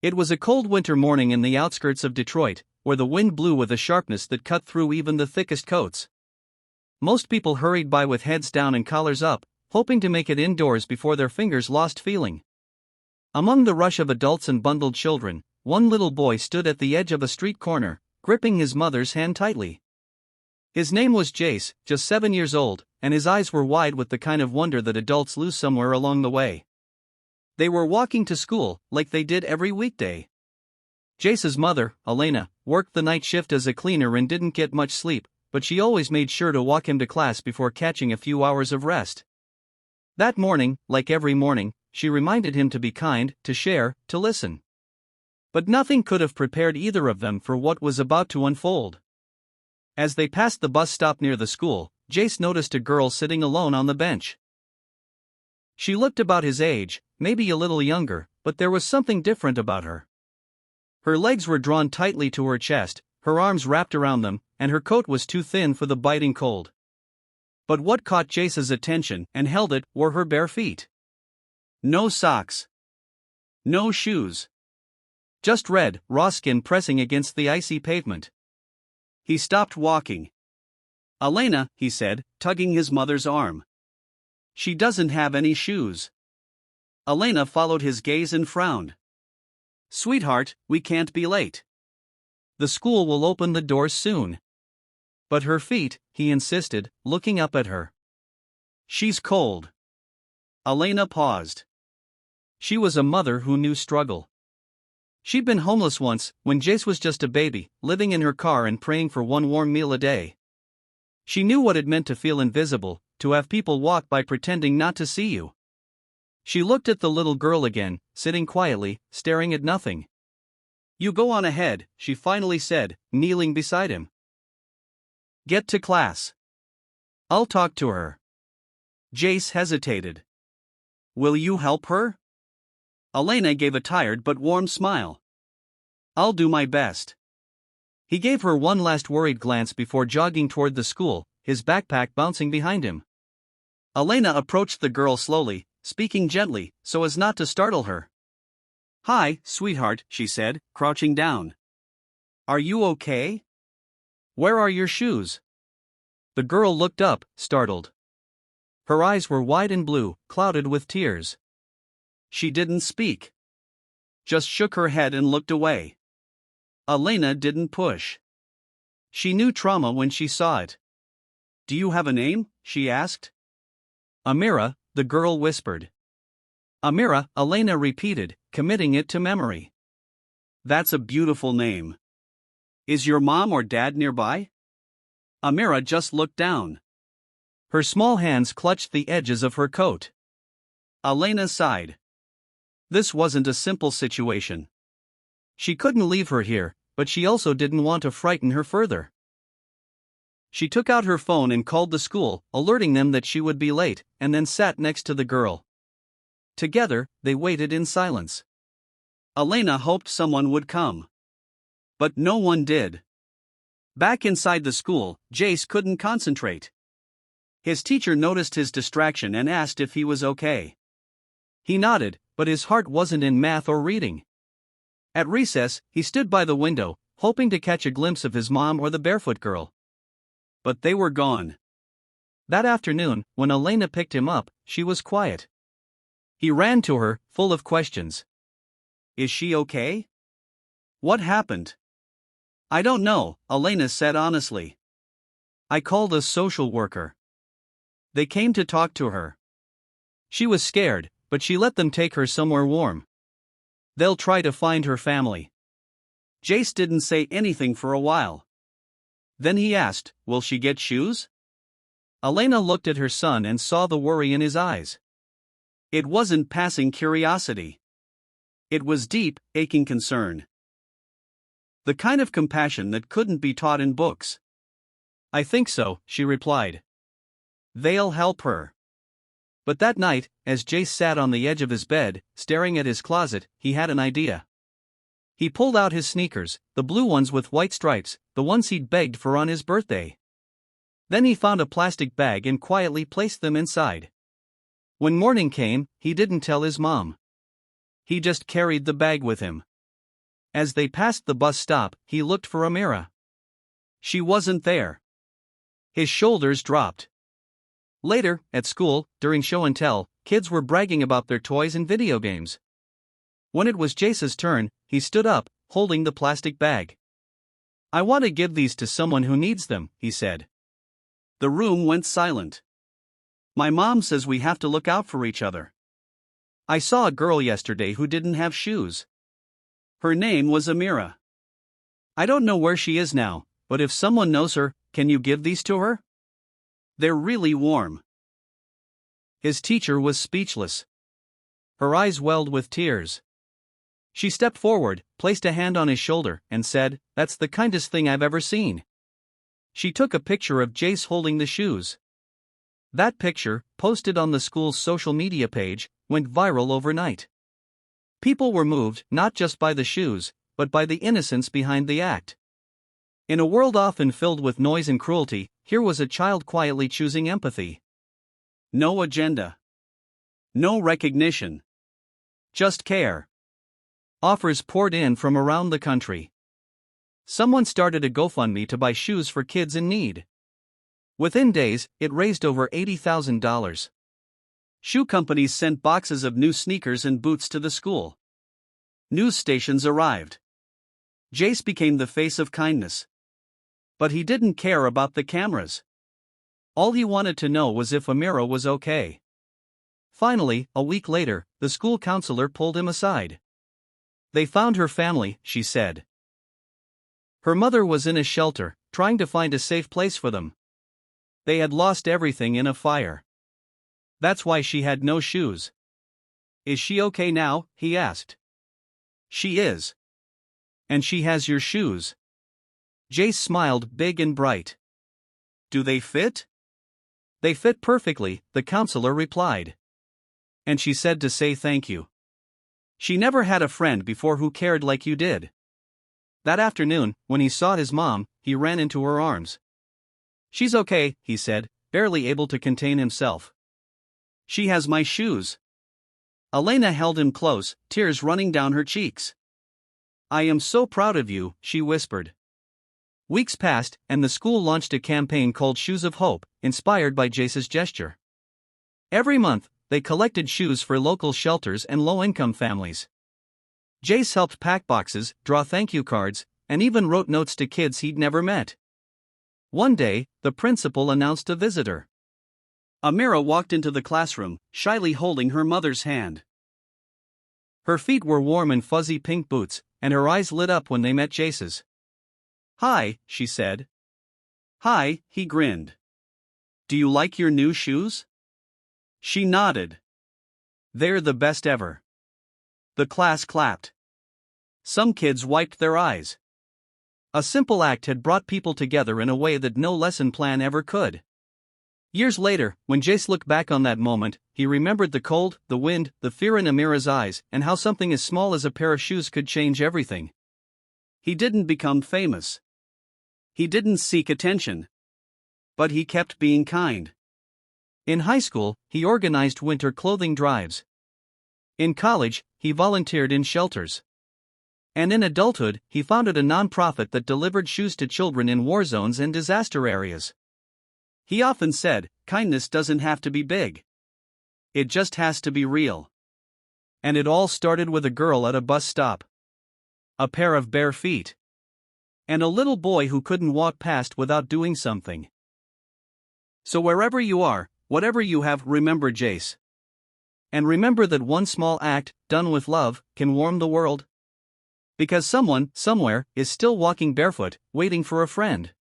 It was a cold winter morning in the outskirts of Detroit, where the wind blew with a sharpness that cut through even the thickest coats. Most people hurried by with heads down and collars up, hoping to make it indoors before their fingers lost feeling. Among the rush of adults and bundled children, one little boy stood at the edge of a street corner, gripping his mother's hand tightly. His name was Jace, just 7 years old, and his eyes were wide with the kind of wonder that adults lose somewhere along the way. They were walking to school, like they did every weekday. Jace's mother, Elena, worked the night shift as a cleaner and didn't get much sleep, but she always made sure to walk him to class before catching a few hours of rest. That morning, like every morning, she reminded him to be kind, to share, to listen. But nothing could have prepared either of them for what was about to unfold. As they passed the bus stop near the school, Jace noticed a girl sitting alone on the bench. She looked about his age, maybe a little younger, but there was something different about her. Her legs were drawn tightly to her chest, her arms wrapped around them, and her coat was too thin for the biting cold. But what caught Jace's attention and held it were her bare feet. No socks. No shoes. Just red, raw skin pressing against the icy pavement. He stopped walking. "Elena," he said, tugging his mother's arm. "She doesn't have any shoes." Elena followed his gaze and frowned. "Sweetheart, we can't be late. The school will open the doors soon." "But her feet," he insisted, looking up at her. "She's cold." Elena paused. She was a mother who knew struggle. She'd been homeless once, when Jace was just a baby, living in her car and praying for one warm meal a day. She knew what it meant to feel invisible, to have people walk by pretending not to see you. She looked at the little girl again, sitting quietly, staring at nothing. "You go on ahead," she finally said, kneeling beside him. "Get to class. I'll talk to her." Jace hesitated. "Will you help her?" Elena gave a tired but warm smile. "I'll do my best." He gave her one last worried glance before jogging toward the school, his backpack bouncing behind him. Elena approached the girl slowly, speaking gently, so as not to startle her. "Hi, sweetheart," she said, crouching down. "Are you okay? Where are your shoes?" The girl looked up, startled. Her eyes were wide and blue, clouded with tears. She didn't speak. Just shook her head and looked away. Elena didn't push. She knew trauma when she saw it. "Do you have a name?" she asked. "Amira," the girl whispered. "Amira," Elena repeated, committing it to memory. "That's a beautiful name. Is your mom or dad nearby?" Amira just looked down. Her small hands clutched the edges of her coat. Elena sighed. This wasn't a simple situation. She couldn't leave her here, but she also didn't want to frighten her further. She took out her phone and called the school, alerting them that she would be late, and then sat next to the girl. Together, they waited in silence. Elena hoped someone would come. But no one did. Back inside the school, Jace couldn't concentrate. His teacher noticed his distraction and asked if he was okay. He nodded, but his heart wasn't in math or reading. At recess, he stood by the window, hoping to catch a glimpse of his mom or the barefoot girl. But they were gone. That afternoon, when Elena picked him up, she was quiet. He ran to her, full of questions. "Is she okay? What happened?" "I don't know," Elena said honestly. "I called a social worker. They came to talk to her. She was scared, but she let them take her somewhere warm. They'll try to find her family." Jace didn't say anything for a while. Then he asked, "Will she get shoes?" Elena looked at her son and saw the worry in his eyes. It wasn't passing curiosity. It was deep, aching concern. The kind of compassion that couldn't be taught in books. "I think so," she replied. "They'll help her." But that night, as Jace sat on the edge of his bed, staring at his closet, he had an idea. He pulled out his sneakers, the blue ones with white stripes, the ones he'd begged for on his birthday. Then he found a plastic bag and quietly placed them inside. When morning came, he didn't tell his mom. He just carried the bag with him. As they passed the bus stop, he looked for Amira. She wasn't there. His shoulders dropped. Later, at school, during show and tell, kids were bragging about their toys and video games. When it was Jace's turn, he stood up, holding the plastic bag. "I want to give these to someone who needs them," he said. The room went silent. "My mom says we have to look out for each other. I saw a girl yesterday who didn't have shoes. Her name was Amira. I don't know where she is now, but if someone knows her, can you give these to her? They're really warm." His teacher was speechless. Her eyes welled with tears. She stepped forward, placed a hand on his shoulder, and said, "That's the kindest thing I've ever seen." She took a picture of Jace holding the shoes. That picture, posted on the school's social media page, went viral overnight. People were moved not just by the shoes, but by the innocence behind the act. In a world often filled with noise and cruelty, here was a child quietly choosing empathy. No agenda. No recognition. Just care. Offers poured in from around the country. Someone started a GoFundMe to buy shoes for kids in need. Within days, it raised over $80,000. Shoe companies sent boxes of new sneakers and boots to the school. News stations arrived. Jace became the face of kindness. But he didn't care about the cameras. All he wanted to know was if Amira was okay. Finally, a week later, the school counselor pulled him aside. "They found her family," she said. Her mother was in a shelter, trying to find a safe place for them. They had lost everything in a fire. That's why she had no shoes. "Is she okay now?" he asked. "She is. And she has your shoes." Jace smiled big and bright. "Do they fit?" "They fit perfectly," the counselor replied. "And she said to say thank you. She never had a friend before who cared like you did." That afternoon, when he saw his mom, he ran into her arms. "She's okay," he said, barely able to contain himself. "She has my shoes." Elena held him close, tears running down her cheeks. "I am so proud of you," she whispered. Weeks passed, and the school launched a campaign called Shoes of Hope, inspired by Jace's gesture. Every month, they collected shoes for local shelters and low-income families. Jace helped pack boxes, draw thank you cards, and even wrote notes to kids he'd never met. One day, the principal announced a visitor. Amira walked into the classroom, shyly holding her mother's hand. Her feet were warm in fuzzy pink boots, and her eyes lit up when they met Jace's. "Hi," she said. "Hi," he grinned. "Do you like your new shoes?" She nodded. "They're the best ever." The class clapped. Some kids wiped their eyes. A simple act had brought people together in a way that no lesson plan ever could. Years later, when Jace looked back on that moment, he remembered the cold, the wind, the fear in Amira's eyes, and how something as small as a pair of shoes could change everything. He didn't become famous. He didn't seek attention. But he kept being kind. In high school, he organized winter clothing drives. In college, he volunteered in shelters. And in adulthood, he founded a nonprofit that delivered shoes to children in war zones and disaster areas. He often said, kindness doesn't have to be big. It just has to be real. And it all started with a girl at a bus stop. A pair of bare feet. And a little boy who couldn't walk past without doing something. So wherever you are, whatever you have, remember Jace. And remember that one small act, done with love, can warm the world. Because someone, somewhere, is still walking barefoot, waiting for a friend.